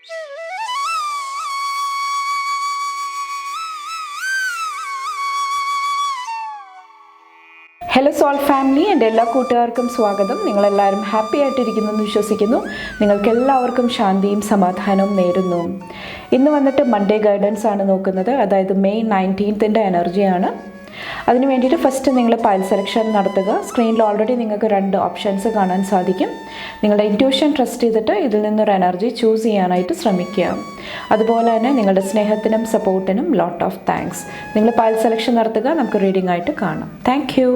Hello soul family, എൻ്റെ എല്ലാ കൂട്ടുകാർക്കും സ്വാഗതം. നിങ്ങളെല്ലാവരും ഹാപ്പി ആയിട്ടിരിക്കുന്നു എന്ന് വിശ്വസിക്കുന്നു. നിങ്ങൾക്കെല്ലാവർക്കും ശാന്തിയും സമാധാനവും നേരുന്നു. ഇന്ന് വന്നിട്ട് മൺഡേ ഗൈഡൻസ് ആണ് നോക്കുന്നത്. അതായത് മെയ് 19 എനർജിയാണ്. അതിന് വേണ്ടിയിട്ട് ഫസ്റ്റ് നിങ്ങൾ പൈൽ സെലക്ഷൻ നടത്തുക. സ്ക്രീനിൽ ഓൾറെഡി നിങ്ങൾക്ക് 2 ഓപ്ഷൻസ് കാണാൻ സാധിക്കും. നിങ്ങളുടെ ഇൻറ്റ്യൂഷൻ ട്രസ്റ്റ് ചെയ്തിട്ട് ഇതിൽ നിന്നൊരു എനർജി ചൂസ് ചെയ്യാനായിട്ട് ശ്രമിക്കുക. അതുപോലെ തന്നെ നിങ്ങളുടെ സ്നേഹത്തിനും സപ്പോർട്ടിനും ലോട്ട് ഓഫ് താങ്ക്സ്. നിങ്ങൾ പൈൽ സെലക്ഷൻ നടത്തുക. നമുക്ക് റീഡിംഗ് ആയിട്ട് കാണാം. Thank you.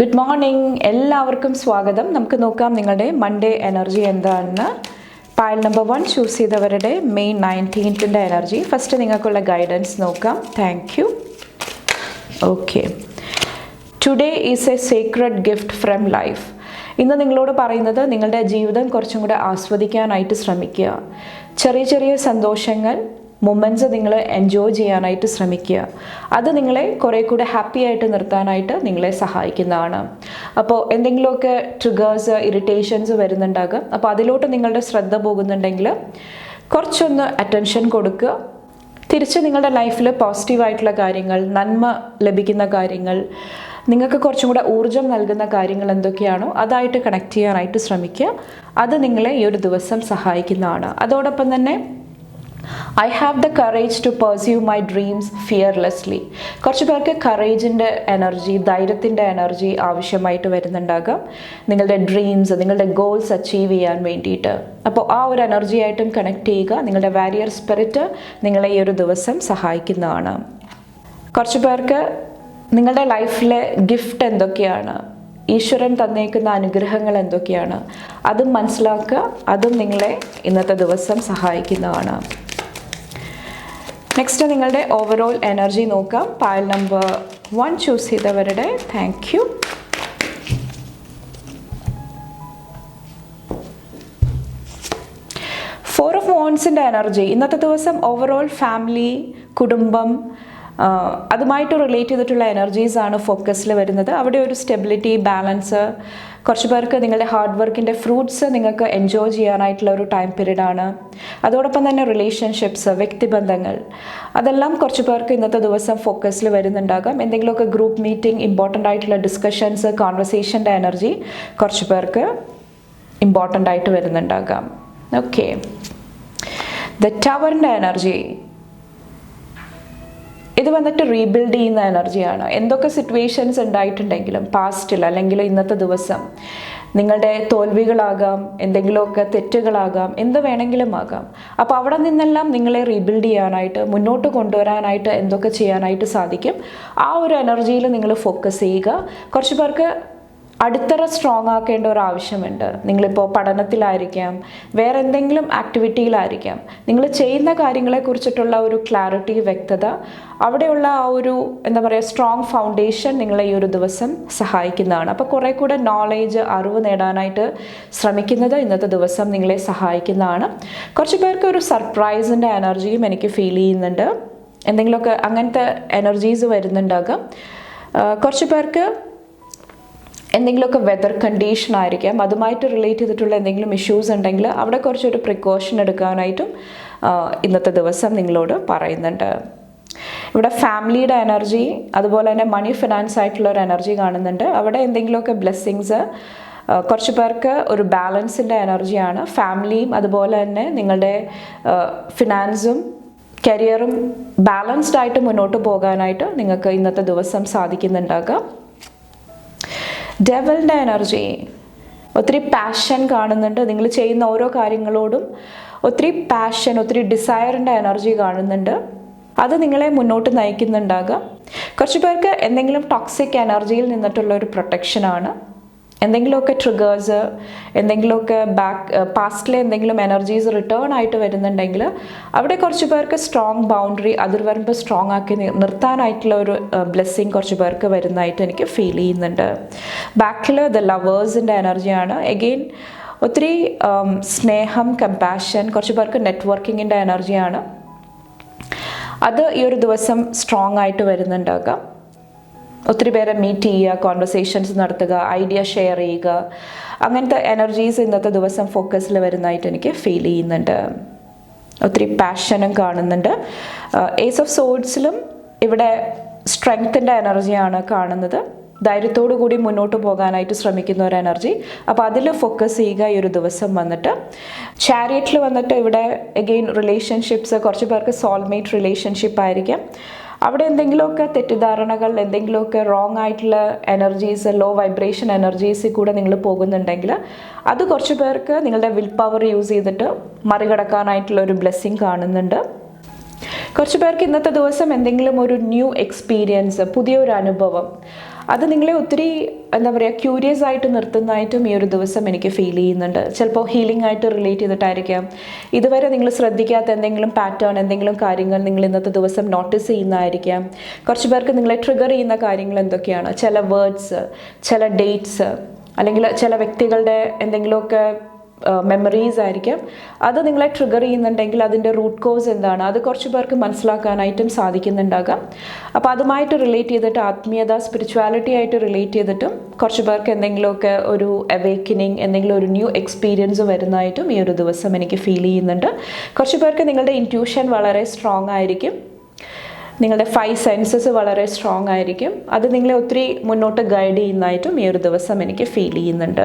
ഗുഡ് മോർണിംഗ്, എല്ലാവർക്കും സ്വാഗതം. നമുക്ക് നോക്കാം നിങ്ങളുടെ മൺഡേ എനർജി എന്താണെന്ന്. പൈൽ നമ്പർ 1 ചൂസ് ചെയ്തവരുടെ മെയ് 19 എനർജി. ഫസ്റ്റ് നിങ്ങൾക്കുള്ള ഗൈഡൻസ് നോക്കാം. Thank U. Okay, today is A secret gift from life. ഇന്ന് നിങ്ങളോട് പറയുന്നത് നിങ്ങളുടെ ജീവിതം കുറച്ചും കൂടെ ആസ്വദിക്കാനായിട്ട് ശ്രമിക്കുക. ചെറിയ ചെറിയ സന്തോഷങ്ങൾ, മൊമെൻറ്റ്സ് നിങ്ങൾ എൻജോയ് ചെയ്യാനായിട്ട് ശ്രമിക്കുക. അത് നിങ്ങളെ കുറേ കൂടെ ഹാപ്പി ആയിട്ട് നിർത്താനായിട്ട് നിങ്ങളെ സഹായിക്കുന്നതാണ്. അപ്പോൾ എന്തെങ്കിലുമൊക്കെ ട്രിഗേഴ്സ്, ഇറിറ്റേഷൻസ് വരുന്നുണ്ടാകും. അപ്പോൾ അതിലോട്ട് നിങ്ങളുടെ ശ്രദ്ധ പോകുന്നുണ്ടെങ്കിൽ കുറച്ചൊന്ന് അറ്റൻഷൻ കൊടുക്കുക. തിരിച്ച് നിങ്ങളുടെ ലൈഫിൽ പോസിറ്റീവായിട്ടുള്ള കാര്യങ്ങൾ, നന്മ ലഭിക്കുന്ന കാര്യങ്ങൾ, നിങ്ങൾക്ക് കുറച്ചും കൂടെ ഊർജ്ജം നൽകുന്ന കാര്യങ്ങൾ എന്തൊക്കെയാണോ അതായിട്ട് കണക്ട് ചെയ്യാനായിട്ട് ശ്രമിക്കുക. അത് നിങ്ങളെ ഈ ഒരു ദിവസം സഹായിക്കുന്നതാണ്. അതോടൊപ്പം തന്നെ I have the courage to pursue my dreams fearlessly. കുറച്ച് പേർക്ക് കറേജിൻ്റെ എനർജി, ധൈര്യത്തിൻ്റെ എനർജി ആവശ്യമായിട്ട് വരുന്നുണ്ടാകാം നിങ്ങളുടെ ഡ്രീംസ്, നിങ്ങളുടെ ഗോൾസ് അച്ചീവ് ചെയ്യാൻ വേണ്ടിയിട്ട്. അപ്പോൾ ആ ഒരു എനർജി ആയിട്ടും കണക്ട് ചെയ്യുക. നിങ്ങളുടെ വാരിയർ സ്പിരിറ്റ് നിങ്ങളെ ഈ ഒരു ദിവസം സഹായിക്കുന്നതാണ്. കുറച്ച് പേർക്ക് നിങ്ങളുടെ ലൈഫിലെ ഗിഫ്റ്റ് എന്തൊക്കെയാണ്, ഈശ്വരൻ തന്നേക്കുന്ന അനുഗ്രഹങ്ങൾ എന്തൊക്കെയാണ്, അതും മനസ്സിലാക്കുക. അതും നിങ്ങളെ ഇന്നത്തെ ദിവസം സഹായിക്കുന്നതാണ്. നെക്സ്റ്റ് നിങ്ങളുടെ ഓവറോൾ എനർജി നോക്കാം. പൈൽ നമ്പർ 1 ചൂസ് ചെയ്തവരുടെ താങ്ക് യു. ഫോർ ഓഫ് വാൻഡ്സിൻ്റെ എനർജി. ഇന്നത്തെ ദിവസം ഓവറോൾ ഫാമിലി, കുടുംബം, അതുമായിട്ട് റിലേറ്റ് ചെയ്തിട്ടുള്ള എനർജീസാണ് ഫോക്കസിൽ വരുന്നത്. അവിടെ ഒരു സ്റ്റെബിലിറ്റി, ബാലൻസ്. കുറച്ച് പേർക്ക് നിങ്ങളുടെ ഹാർഡ് വർക്കിൻ്റെ ഫ്രൂട്ട്സ് നിങ്ങൾക്ക് എൻജോയ് ചെയ്യാനായിട്ടുള്ള ഒരു ടൈം പീരീഡാണ്. അതോടൊപ്പം തന്നെ റിലേഷൻഷിപ്സ്, വ്യക്തിബന്ധങ്ങൾ, അതെല്ലാം കുറച്ച് പേർക്ക് ഇന്നത്തെ ദിവസം ഫോക്കസിൽ വരുന്നുണ്ടാകാം. എന്തെങ്കിലുമൊക്കെ ഗ്രൂപ്പ് മീറ്റിംഗ്, ഇമ്പോർട്ടൻ്റ് ആയിട്ടുള്ള ഡിസ്കഷൻസ്, കോൺവെർസേഷൻ്റെ എനർജി കുറച്ച് പേർക്ക് ഇമ്പോർട്ടൻ്റ് ആയിട്ട് വരുന്നുണ്ടാകാം. ഓക്കെ, ദ ടവറിൻ്റെ എനർജി. ഇത് വന്നിട്ട് റീബിൽഡ് ചെയ്യുന്ന എനർജിയാണ്. എന്തൊക്കെ സിറ്റുവേഷൻസ് ഉണ്ടായിട്ടുണ്ടെങ്കിലും പാസ്റ്റിൽ അല്ലെങ്കിൽ ഇന്നത്തെ ദിവസം നിങ്ങളുടെ തോൽവികളാകാം, എന്തെങ്കിലുമൊക്കെ തെറ്റുകളാകാം, എന്ത് വേണമെങ്കിലും ആകാം. അപ്പോൾ അവിടെ നിന്നെല്ലാം നിങ്ങളെ റീബിൽഡ് ചെയ്യാനായിട്ട്, മുന്നോട്ട് കൊണ്ടുവരാനായിട്ട് എന്തൊക്കെ ചെയ്യാനായിട്ട് സാധിക്കും, ആ ഒരു എനർജിയിൽ നിങ്ങൾ ഫോക്കസ് ചെയ്യുക. കുറച്ച് പേർക്ക് അടിത്തറ സ്ട്രോങ് ആക്കേണ്ട ഒരു ആവശ്യമുണ്ട്. നിങ്ങളിപ്പോൾ പഠനത്തിലായിരിക്കാം, വേറെ എന്തെങ്കിലും ആക്ടിവിറ്റിയിലായിരിക്കാം. നിങ്ങൾ ചെയ്യുന്ന കാര്യങ്ങളെക്കുറിച്ചിട്ടുള്ള ഒരു ക്ലാരിറ്റി, വ്യക്തത, അവിടെയുള്ള ആ ഒരു എന്താ പറയുക സ്ട്രോങ് ഫൗണ്ടേഷൻ നിങ്ങളെ ഈ ഒരു ദിവസം സഹായിക്കുന്നതാണ്. അപ്പോൾ കുറേ കൂടെ നോളേജ്, അറിവ് നേടാനായിട്ട് ശ്രമിക്കുന്നത് ഇന്നത്തെ ദിവസം നിങ്ങളെ സഹായിക്കുന്നതാണ്. കുറച്ച് പേർക്ക് ഒരു സർപ്രൈസിൻ്റെ എനർജിയും എനിക്ക് ഫീൽ ചെയ്യുന്നുണ്ട്. എന്തെങ്കിലുമൊക്കെ അങ്ങനത്തെ എനർജീസ് വരുന്നുണ്ടാകാം. കുറച്ച് പേർക്ക് എന്തെങ്കിലുമൊക്കെ വെതർ കണ്ടീഷൻ ആയിരിക്കാം, അതുമായിട്ട് റിലേറ്റ് ചെയ്തിട്ടുള്ള എന്തെങ്കിലും ഇഷ്യൂസ് ഉണ്ടെങ്കിൽ അവിടെ കുറച്ചൊരു പ്രിക്കോഷൻ എടുക്കാനായിട്ടും ഇന്നത്തെ ദിവസം നിങ്ങളോട് പറയുന്നുണ്ട്. ഇവിടെ ഫാമിലിയുടെ എനർജി, അതുപോലെ തന്നെ മണി, ഫിനാൻസ് ആയിട്ടുള്ള ഒരു എനർജി കാണുന്നുണ്ട്. അവിടെ എന്തെങ്കിലുമൊക്കെ ബ്ലെസ്സിങ്സ്, കുറച്ച് പേർക്ക് ഒരു ബാലൻസിൻ്റെ എനർജിയാണ്. ഫാമിലിയും അതുപോലെ തന്നെ നിങ്ങളുടെ ഫിനാൻസും കരിയറും ബാലൻസ്ഡ് ആയിട്ട് മുന്നോട്ട് പോകാനായിട്ട് നിങ്ങൾക്ക് ഇന്നത്തെ ദിവസം സാധിക്കുന്നുണ്ടാകാം. ഡെവലിൻ്റെ എനർജി. ഒത്തിരി പാഷൻ കാണുന്നുണ്ട്. നിങ്ങൾ ചെയ്യുന്ന ഓരോ കാര്യങ്ങളോടും ഒത്തിരി പാഷൻ, ഒത്തിരി ഡിസയറിൻ്റെ എനർജി കാണുന്നുണ്ട്. അത് നിങ്ങളെ മുന്നോട്ട് നയിക്കുന്നുണ്ടാകാം. കുറച്ച് പേർക്ക് എന്തെങ്കിലും ടോക്സിക് എനർജിയിൽ നിന്നിട്ടുള്ള ഒരു പ്രൊട്ടക്ഷനാണ്. എന്തെങ്കിലുമൊക്കെ ട്രിഗേഴ്സ്, എന്തെങ്കിലുമൊക്കെ പാസ്റ്റിലെ എന്തെങ്കിലും എനർജീസ് റിട്ടേൺ ആയിട്ട് വരുന്നുണ്ടെങ്കിൽ അവിടെ കുറച്ച് പേർക്ക് സ്ട്രോങ് ബൗണ്ടറി, അതിർവരമ്പ് സ്ട്രോങ് ആക്കി നിർത്താനായിട്ടുള്ള ഒരു ബ്ലെസ്സിങ് കുറച്ച് പേർക്ക് വരുന്നതായിട്ട് എനിക്ക് ഫീൽ ചെയ്യുന്നുണ്ട്. ബാക്കിൽ ദ ലവേഴ്സിൻ്റെ എനർജിയാണ്. എഗെയിൻ ഒത്തിരി സ്നേഹം, കമ്പാഷൻ, കുറച്ച് പേർക്ക് നെറ്റ്വർക്കിങ്ങിൻ്റെ എനർജിയാണ്. അത് ഈ ഒരു ദിവസം സ്ട്രോങ് ആയിട്ട് വരുന്നുണ്ടാകാം. ഒത്തിരി പേരെ മീറ്റ് ചെയ്യുക, കോൺവെർസേഷൻസ് നടത്തുക, ഐഡിയ ഷെയർ ചെയ്യുക, അങ്ങനത്തെ എനർജീസ് ഇന്നത്തെ ദിവസം ഫോക്കസിൽ വരുന്നതായിട്ട് എനിക്ക് ഫീൽ ചെയ്യുന്നുണ്ട്. ഒത്തിരി പാഷനും കാണുന്നുണ്ട്. ഏസ് ഓഫ് സോഡ്സിലും ഇവിടെ സ്ട്രെങ്ത്തിൻ്റെ എനർജിയാണ് കാണുന്നത്. ധൈര്യത്തോടു കൂടി മുന്നോട്ട് പോകാനായിട്ട് ശ്രമിക്കുന്ന ഒരു എനർജി. അപ്പോൾ അതിൽ ഫോക്കസ് ചെയ്യുക ഈ ഒരു ദിവസം വന്നിട്ട്. ചാരിയറ്റിൽ വന്നിട്ട് ഇവിടെ എഗെയിൻ റിലേഷൻഷിപ്സ്, കുറച്ച് പേർക്ക് സോൾമേറ്റ് റിലേഷൻഷിപ്പ് ആയിരിക്കാം. അവിടെ എന്തെങ്കിലുമൊക്കെ തെറ്റിദ്ധാരണകൾ, എന്തെങ്കിലുമൊക്കെ റോങ് ആയിട്ടുള്ള എനർജീസ്, ലോ വൈബ്രേഷൻ എനർജീസിൽ കൂടെ നിങ്ങൾ പോകുന്നുണ്ടെങ്കിൽ അത് കുറച്ച് പേർക്ക് നിങ്ങളുടെ വിൽ പവർ യൂസ് ചെയ്തിട്ട് മറികടക്കാനായിട്ടുള്ള ഒരു ബ്ലെസ്സിങ് കാണുന്നുണ്ട്. കുറച്ച് പേർക്ക് ഇന്നത്തെ ദിവസം എന്തെങ്കിലും ഒരു ന്യൂ എക്സ്പീരിയൻസ്, പുതിയൊരു അനുഭവം, അത് നിങ്ങളെ ഒത്തിരി എന്താ പറയുക ക്യൂരിയസ് ആയിട്ട് നിർത്തുന്നതായിട്ടും ഈ ഒരു ദിവസം എനിക്ക് ഫീൽ ചെയ്യുന്നുണ്ട്. ചിലപ്പോൾ ഹീലിംഗ് ആയിട്ട് റിലേറ്റ് ചെയ്തിട്ടായിരിക്കാം. ഇതുവരെ നിങ്ങൾ ശ്രദ്ധിക്കാത്ത എന്തെങ്കിലും പാറ്റേൺ, എന്തെങ്കിലും കാര്യങ്ങൾ നിങ്ങൾ ഇന്നത്തെ ദിവസം നോട്ടീസ് ചെയ്യുന്നതായിരിക്കാം. കുറച്ച് പേർക്ക് നിങ്ങളെ ട്രിഗർ ചെയ്യുന്ന കാര്യങ്ങൾ എന്തൊക്കെയാണ്? ചില വേർഡ്സ്, ചില ഡേറ്റ്സ്, അല്ലെങ്കിൽ ചില വ്യക്തികളുടെ എന്തെങ്കിലുമൊക്കെ മെമ്മറീസ് ആയിരിക്കാം. അത് നിങ്ങളെ ട്രിഗർ ചെയ്യുന്നുണ്ടെങ്കിൽ അതിൻ്റെ റൂട്ട് കോസ് എന്താണ്, അത് കുറച്ച് പേർക്ക് മനസ്സിലാക്കാനായിട്ടും സാധിക്കുന്നുണ്ടാകാം. അപ്പോൾ അതുമായിട്ട് റിലേറ്റ് ചെയ്തിട്ട്, ആത്മീയത, സ്പിരിച്വാലിറ്റി ആയിട്ട് റിലേറ്റ് ചെയ്തിട്ടും കുറച്ച് പേർക്ക് എന്തെങ്കിലുമൊക്കെ ഒരു അവേക്കനിങ്, എന്തെങ്കിലും ഒരു ന്യൂ എക്സ്പീരിയൻസ് വരുന്നതായിട്ടും ഈ ഒരു ദിവസം എനിക്ക് ഫീൽ ചെയ്യുന്നുണ്ട്. കുറച്ച് പേർക്ക് നിങ്ങളുടെ ഇൻറ്റ്യൂഷൻ വളരെ സ്ട്രോങ് ആയിരിക്കും. നിങ്ങളുടെ 5 സെൻസസ് വളരെ സ്ട്രോങ് ആയിരിക്കും. അത് നിങ്ങളെ ഒത്തിരി മുന്നോട്ട് ഗൈഡ് ചെയ്യുന്നതായിട്ടും ഈ ഒരു ദിവസം എനിക്ക് ഫീൽ ചെയ്യുന്നുണ്ട്.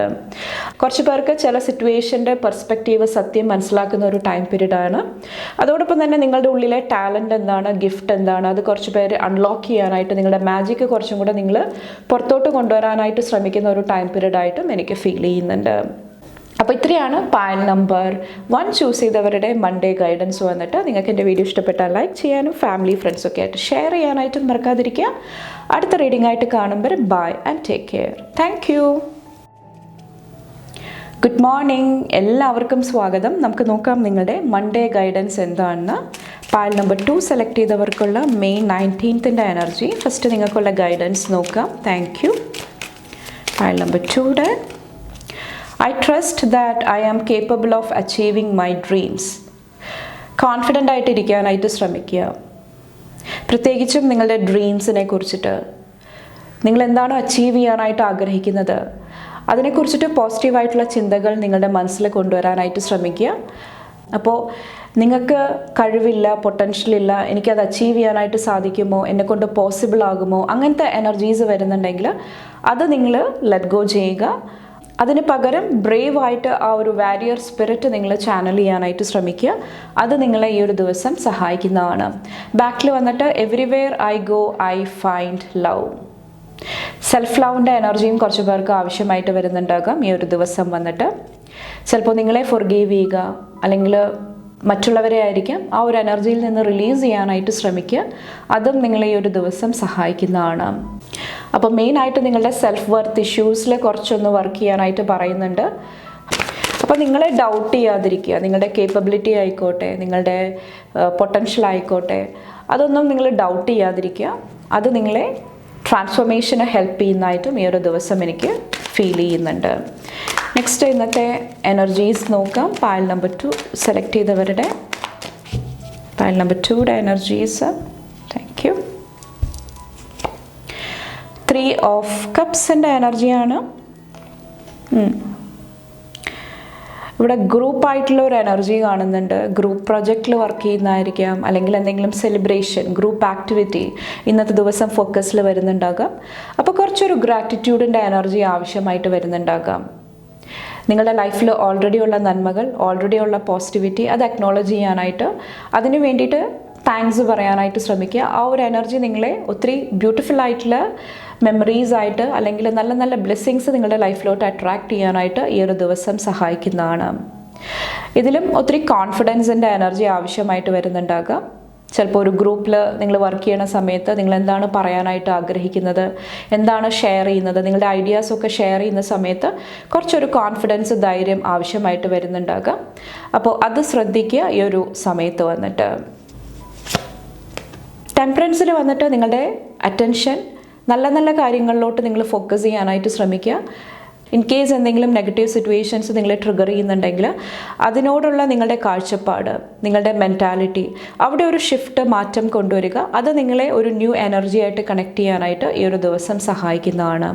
കുറച്ച് പേർക്ക് ചില സിറ്റുവേഷൻ്റെ പെർസ്പെക്റ്റീവ്, സത്യം മനസ്സിലാക്കുന്ന ഒരു ടൈം പീരീഡാണ്. അതോടൊപ്പം തന്നെ നിങ്ങളുടെ ഉള്ളിലെ ടാലൻറ്റ് എന്താണ്, ഗിഫ്റ്റ് എന്താണ്, അത് കുറച്ച് പേര് അൺലോക്ക് ചെയ്യാനായിട്ട്, നിങ്ങളുടെ മാജിക്ക് കുറച്ചും കൂടെ നിങ്ങൾ പുറത്തോട്ട് കൊണ്ടുവരാനായിട്ട് ശ്രമിക്കുന്ന ഒരു ടൈം പീരീഡായിട്ടും എനിക്ക് ഫീൽ ചെയ്യുന്നുണ്ട്. അപ്പോൾ ഇത്രയാണ് പായൽ നമ്പർ 1 ചൂസ് ചെയ്തവരുടെ മൺഡേ ഗൈഡൻസ് വന്നിട്ട്. നിങ്ങൾക്ക് എൻ്റെ വീഡിയോ ഇഷ്ടപ്പെട്ടാൽ ലൈക്ക് ചെയ്യാനും ഫാമിലി ഫ്രണ്ട്സൊക്കെ ആയിട്ട് ഷെയർ ചെയ്യാനായിട്ടും മറക്കാതിരിക്കുക. അടുത്ത റീഡിംഗ് ആയിട്ട് കാണുമ്പോൾ bye and take care. Thank you. Good morning, എല്ലാവർക്കും സ്വാഗതം. നമുക്ക് നോക്കാം നിങ്ങളുടെ മൺഡേ ഗൈഡൻസ് എന്താണെന്ന്. പായൽ നമ്പർ 2 സെലക്ട് ചെയ്തവർക്കുള്ള മെയ് 19th എനർജി. ഫസ്റ്റ് നിങ്ങൾക്കുള്ള ഗൈഡൻസ് നോക്കാം. Thank you. പായൽ നമ്പർ 2യുടെ I trust that I am capable of achieving my dreams. Confident ആയിട്ടിരിക്കാനായിട്ട് ശ്രമിക്കുക. പ്രത്യേകിച്ചും നിങ്ങളുടെ ഡ്രീംസിനെ കുറിച്ചിട്ട്, നിങ്ങൾ എന്താണോ അച്ചീവ് ചെയ്യാനായിട്ട് ആഗ്രഹിക്കുന്നത് അതിനെക്കുറിച്ചിട്ട് പോസിറ്റീവായിട്ടുള്ള ചിന്തകൾ നിങ്ങളുടെ മനസ്സിൽ കൊണ്ടുവരാനായിട്ട് ശ്രമിക്കുക. അപ്പോൾ നിങ്ങൾക്ക് കഴിവില്ല, പൊട്ടൻഷ്യൽ ഇല്ല, എനിക്കത് അച്ചീവ് ചെയ്യാനായിട്ട് സാധിക്കുമോ, എന്നെക്കൊണ്ട് പോസിബിൾ ആകുമോ, അങ്ങനത്തെ എനർജീസ് വരുന്നുണ്ടെങ്കിൽ അത് നിങ്ങൾ ലെറ്റ് ഗോ ചെയ്യുക. അതിന് പകരം ബ്രേവ് ആയിട്ട് ആ ഒരു വാരിയർ സ്പിരിറ്റ് നിങ്ങൾ ചാനൽ ചെയ്യാനായിട്ട് ശ്രമിക്കുക. അത് നിങ്ങളെ ഈ ഒരു ദിവസം സഹായിക്കുന്നതാണ്. ബാക്കിൽ വന്നിട്ട് everywhere I go I find love. Self ലവിൻ്റെ എനർജിയും കുറച്ച് പേർക്ക് ആവശ്യമായിട്ട് വരുന്നുണ്ടാകാം ഈ ഒരു ദിവസം വന്നിട്ട്. ചിലപ്പോൾ നിങ്ങളെ ഫൊർഗീവ് ചെയ്യുക, അല്ലെങ്കിൽ മറ്റുള്ളവരെ ആയിരിക്കാം, ആ ഒരു എനർജിയിൽ നിന്ന് റിലീസ് ചെയ്യാനായിട്ട് ശ്രമിക്കുക. അതും നിങ്ങളെ ഈ ഒരു ദിവസം സഹായിക്കുന്നതാണ്. അപ്പോൾ മെയിനായിട്ട് നിങ്ങളുടെ സെൽഫ് വർത്ത് ഇഷ്യൂസിൽ കുറച്ചൊന്ന് വർക്ക് ചെയ്യാനായിട്ട് പറയുന്നുണ്ട്. അപ്പോൾ നിങ്ങളെ ഡൗട്ട് ചെയ്യാതിരിക്കുക. നിങ്ങളുടെ കേപ്പബിലിറ്റി ആയിക്കോട്ടെ, നിങ്ങളുടെ പൊട്ടൻഷ്യൽ ആയിക്കോട്ടെ, അതൊന്നും നിങ്ങൾ ഡൗട്ട് ചെയ്യാതിരിക്കുക. അത് നിങ്ങളെ ട്രാൻസ്ഫോർമേഷന് ഹെൽപ്പ് ചെയ്യുന്നതായിട്ടും ഈ ഒരു ദിവസം എനിക്ക് ഫീൽ ചെയ്യുന്നുണ്ട്. നെക്സ്റ്റ് ഇന്നത്തെ എനർജീസ് നോക്കാം. പായൽ നമ്പർ 2 സെലക്ട് ചെയ്തവരുടെ പായൽ നമ്പർ 2യുടെ എനർജീസ്. Thank you. 3 ഓഫ് കപ്സിൻ്റെ എനർജിയാണ്. ഇവിടെ ഗ്രൂപ്പായിട്ടുള്ള ഒരു എനർജി കാണുന്നുണ്ട്. ഗ്രൂപ്പ് പ്രൊജക്റ്റിൽ വർക്ക് ചെയ്യുന്നതായിരിക്കാം, അല്ലെങ്കിൽ എന്തെങ്കിലും സെലിബ്രേഷൻ, ഗ്രൂപ്പ് ആക്ടിവിറ്റി ഇന്നത്തെ ദിവസം ഫോക്കസിൽ വരുന്നുണ്ടാകാം. അപ്പോൾ കുറച്ചൊരു ഗ്രാറ്റിറ്റ്യൂഡിൻ്റെ എനർജി ആവശ്യമായിട്ട് വരുന്നുണ്ടാകാം. നിങ്ങളുടെ ലൈഫിൽ ഓൾറെഡി ഉള്ള നന്മകൾ, ഓൾറെഡി ഉള്ള പോസിറ്റിവിറ്റി, അത് അക്നോളജ് ചെയ്യാനായിട്ട്, അതിന് വേണ്ടിയിട്ട് താങ്ക്സ് പറയാനായിട്ട് ശ്രമിക്കുക. ആ ഒരു എനർജി നിങ്ങളെ ഒത്തിരി ബ്യൂട്ടിഫുൾ ആയിട്ടുള്ള മെമ്മറീസ് ആയിട്ട്, അല്ലെങ്കിൽ നല്ല നല്ല ബ്ലെസ്സിങ്സ് നിങ്ങളുടെ ലൈഫിലോട്ട് അട്രാക്റ്റ് ചെയ്യാനായിട്ട് ഈ ഒരു ദിവസം സഹായിക്കുന്നതാണ്. ഇതിലും ഒത്തിരി കോൺഫിഡൻസിൻ്റെ എനർജി ആവശ്യമായിട്ട് വരുന്നുണ്ടാകാം. ചിലപ്പോൾ ഒരു ഗ്രൂപ്പിൽ നിങ്ങൾ വർക്ക് ചെയ്യുന്ന സമയത്ത് നിങ്ങൾ എന്താണ് പറയാനായിട്ട് ആഗ്രഹിക്കുന്നത്, എന്താണ് ഷെയർ ചെയ്യുന്നത്, നിങ്ങളുടെ ഐഡിയാസൊക്കെ ഷെയർ ചെയ്യുന്ന സമയത്ത് കുറച്ചൊരു കോൺഫിഡൻസ്, ധൈര്യം ആവശ്യമായിട്ട് വരുന്നുണ്ടാകാം. അപ്പോൾ അത് ശ്രദ്ധിക്കുക ഈ ഒരു സമയത്ത് വന്നിട്ട്. ടെമ്പറൻസിൽ വന്നിട്ട് നിങ്ങളുടെ അറ്റൻഷൻ നല്ല നല്ല കാര്യങ്ങളിലോട്ട് നിങ്ങൾ ഫോക്കസ് ചെയ്യാനായിട്ട് ശ്രമിക്കുക. ഇൻ കേസ് എന്തെങ്കിലും നെഗറ്റീവ് സിറ്റുവേഷൻസ് നിങ്ങളെ ട്രിഗർ ചെയ്യുന്നുണ്ടെങ്കിൽ അതിനോടുള്ള നിങ്ങളുടെ കാഴ്ചപ്പാട്, നിങ്ങളുടെ മെൻറ്റാലിറ്റി, അവിടെ ഒരു ഷിഫ്റ്റ്, മാറ്റം കൊണ്ടുവരിക. അത് നിങ്ങളെ ഒരു ന്യൂ എനർജി ആയിട്ട് കണക്ട് ചെയ്യാനായിട്ട് ഈ ഒരു ദിവസം സഹായിക്കുന്നതാണ്.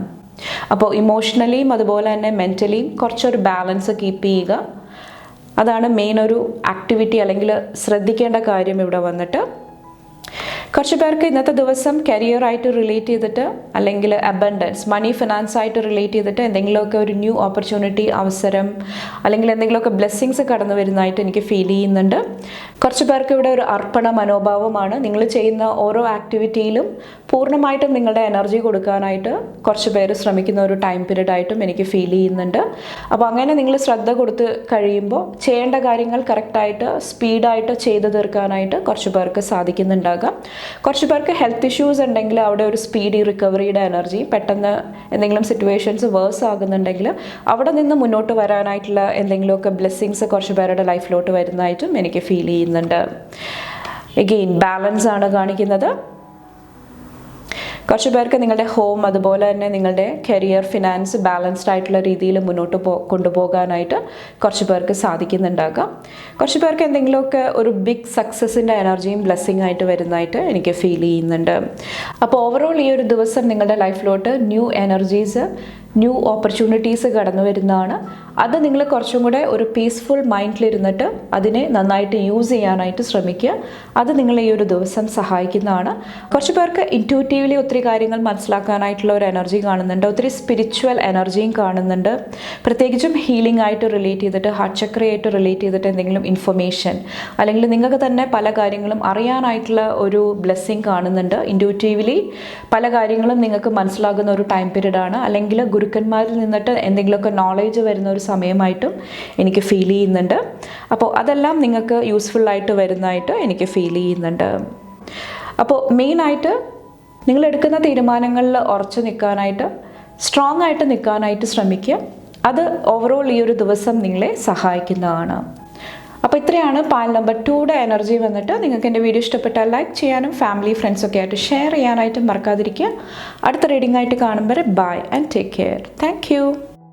അപ്പോൾ ഇമോഷണലിയും അതുപോലെ തന്നെ മെൻ്റലിയും കുറച്ചൊരു ബാലൻസ് കീപ്പ് ചെയ്യുക. അതാണ് മെയിൻ ഒരു ആക്ടിവിറ്റി അല്ലെങ്കിൽ ശ്രദ്ധിക്കേണ്ട കാര്യം ഇവിടെ വന്നിട്ട്. കുറച്ച് പേർക്ക് ഇന്നത്തെ ദിവസം കരിയറായിട്ട് റിലേറ്റ് ചെയ്തിട്ട് അല്ലെങ്കിൽ അബണ്ടൻസ്, മണി ഫിനാൻസ് ആയിട്ട് റിലേറ്റ് ചെയ്തിട്ട് എന്തെങ്കിലുമൊക്കെ ഒരു ന്യൂ ഓപ്പർച്യൂണിറ്റി, അവസരം അല്ലെങ്കിൽ എന്തെങ്കിലുമൊക്കെ ബ്ലെസ്സിങ്സ് കടന്നു വരുന്നതായിട്ട് എനിക്ക് ഫീൽ ചെയ്യുന്നുണ്ട്. കുറച്ച് പേർക്ക് ഇവിടെ ഒരു അർപ്പണ മനോഭാവമാണ്. നിങ്ങൾ ചെയ്യുന്ന ഓരോ ആക്ടിവിറ്റിയിലും പൂർണ്ണമായിട്ടും നിങ്ങളുടെ എനർജി കൊടുക്കാനായിട്ട് കുറച്ച് പേര് ശ്രമിക്കുന്ന ഒരു ടൈം പീരീഡ് ആയിട്ടും എനിക്ക് ഫീൽ ചെയ്യുന്നുണ്ട്. അപ്പോൾ അങ്ങനെ നിങ്ങൾ ശ്രദ്ധ കൊടുത്ത് കഴിയുമ്പോൾ ചെയ്യേണ്ട കാര്യങ്ങൾ കറക്റ്റായിട്ട് സ്പീഡായിട്ട് ചെയ്തു തീർക്കാനായിട്ട് കുറച്ച് പേർക്ക് സാധിക്കുന്നുണ്ടാകാം. കുറച്ച് പേർക്ക് ഹെൽത്ത് ഇഷ്യൂസ് ഉണ്ടെങ്കിൽ അവിടെ ഒരു സ്പീഡി റിക്കവറിയുടെ എനർജി, പെട്ടെന്ന് എന്തെങ്കിലും സിറ്റുവേഷൻസ് വേഴ്സ് ആകുന്നുണ്ടെങ്കിൽ അവിടെ നിന്ന് മുന്നോട്ട് വരാനായിട്ടുള്ള എന്തെങ്കിലുമൊക്കെ ബ്ലെസ്സിങ്സ് കുറച്ച് പേരുടെ ലൈഫിലോട്ട് വരുന്നതായിട്ടും എനിക്ക് ഫീൽ ചെയ്യുന്നുണ്ട്. എഗെയിൻ ബാലൻസ് ആണ് കാണിക്കുന്നത്. കുറച്ച് പേർക്ക് നിങ്ങളുടെ ഹോം അതുപോലെ തന്നെ നിങ്ങളുടെ കരിയർ, ഫിനാൻസ് ബാലൻസ്ഡ് ആയിട്ടുള്ള രീതിയിൽ മുന്നോട്ട് കൊണ്ടുപോകാനായിട്ട് കുറച്ച് പേർക്ക് സാധിക്കുന്നുണ്ടാകാം. കുറച്ച് പേർക്ക് എന്തെങ്കിലുമൊക്കെ ഒരു ബിഗ് സക്സസിൻ്റെ എനർജിയും ബ്ലെസ്സിങ് ആയിട്ട് വരുന്നതായിട്ട് എനിക്ക് ഫീൽ ചെയ്യുന്നുണ്ട്. അപ്പോൾ ഓവറോൾ ഈ ഒരു ദിവസം നിങ്ങളുടെ ലൈഫിലോട്ട് ന്യൂ എനർജീസ്, ന്യൂ ഓപ്പർച്യൂണിറ്റീസ് കടന്നു വരുന്നതാണ്. അത് നിങ്ങൾ കുറച്ചും കൂടെ ഒരു പീസ്ഫുൾ മൈൻഡിലിരുന്നിട്ട് അതിനെ നന്നായിട്ട് യൂസ് ചെയ്യാനായിട്ട് ശ്രമിക്കുക. അത് നിങ്ങളെ ഈ ഒരു ദിവസം സഹായിക്കുന്നതാണ്. കുറച്ച് പേർക്ക് ഇൻറ്റ്യൂട്ടീവ്ലി ഒത്തിരി കാര്യങ്ങൾ മനസ്സിലാക്കാനായിട്ടുള്ള ഒരു എനർജി കാണുന്നുണ്ട്. ഒത്തിരി സ്പിരിച്വൽ എനർജിയും കാണുന്നുണ്ട്. പ്രത്യേകിച്ചും ഹീലിംഗ് ആയിട്ട് റിലേറ്റ് ചെയ്തിട്ട്, ഹാർട്ട് ചക്രയായിട്ട് റിലേറ്റ് ചെയ്തിട്ട് എന്തെങ്കിലും ഇൻഫർമേഷൻ അല്ലെങ്കിൽ നിങ്ങൾക്ക് തന്നെ പല കാര്യങ്ങളും അറിയാനായിട്ടുള്ള ഒരു ബ്ലെസ്സിങ് കാണുന്നുണ്ട്. ഇൻറ്റ്യൂട്ടീവ്ലി പല കാര്യങ്ങളും നിങ്ങൾക്ക് മനസ്സിലാകുന്ന ഒരു ടൈം പീരീഡാണ്. അല്ലെങ്കിൽ ഗുരുക്കന്മാരിൽ നിന്നിട്ട് എന്തെങ്കിലുമൊക്കെ നോളേജ് വരുന്ന ഒരു സമയമായിട്ടും എനിക്ക് ഫീൽ ചെയ്യുന്നുണ്ട്. അപ്പോൾ അതെല്ലാം നിങ്ങൾക്ക് യൂസ്ഫുള്ളായിട്ട് വരുന്നതായിട്ട് എനിക്ക് ഫീൽ ചെയ്യുന്നുണ്ട്. അപ്പോൾ മെയിനായിട്ട് നിങ്ങൾ എടുക്കുന്ന തീരുമാനങ്ങളിൽ ഉറച്ചു നിൽക്കാനായിട്ട്, സ്ട്രോങ് ആയിട്ട് നിൽക്കാനായിട്ട് ശ്രമിക്കുക. അത് ഓവറോൾ ഈ ഒരു ദിവസം നിങ്ങളെ സഹായിക്കുന്നതാണ്. അപ്പോൾ ഇത്രയാണ് പാൽ നമ്പർ 2യുടെ എനർജി വന്നിട്ട്. നിങ്ങൾക്ക് എൻ്റെ വീഡിയോ ഇഷ്ടപ്പെട്ടാൽ ലൈക്ക് ചെയ്യാനും ഫാമിലി ഫ്രണ്ട്സൊക്കെ ആയിട്ട് ഷെയർ ചെയ്യാനായിട്ടും മറക്കാതിരിക്കുക. അടുത്ത റീഡിംഗ് ആയിട്ട് കാണുമ്പോൾ bye and take care. Thank U.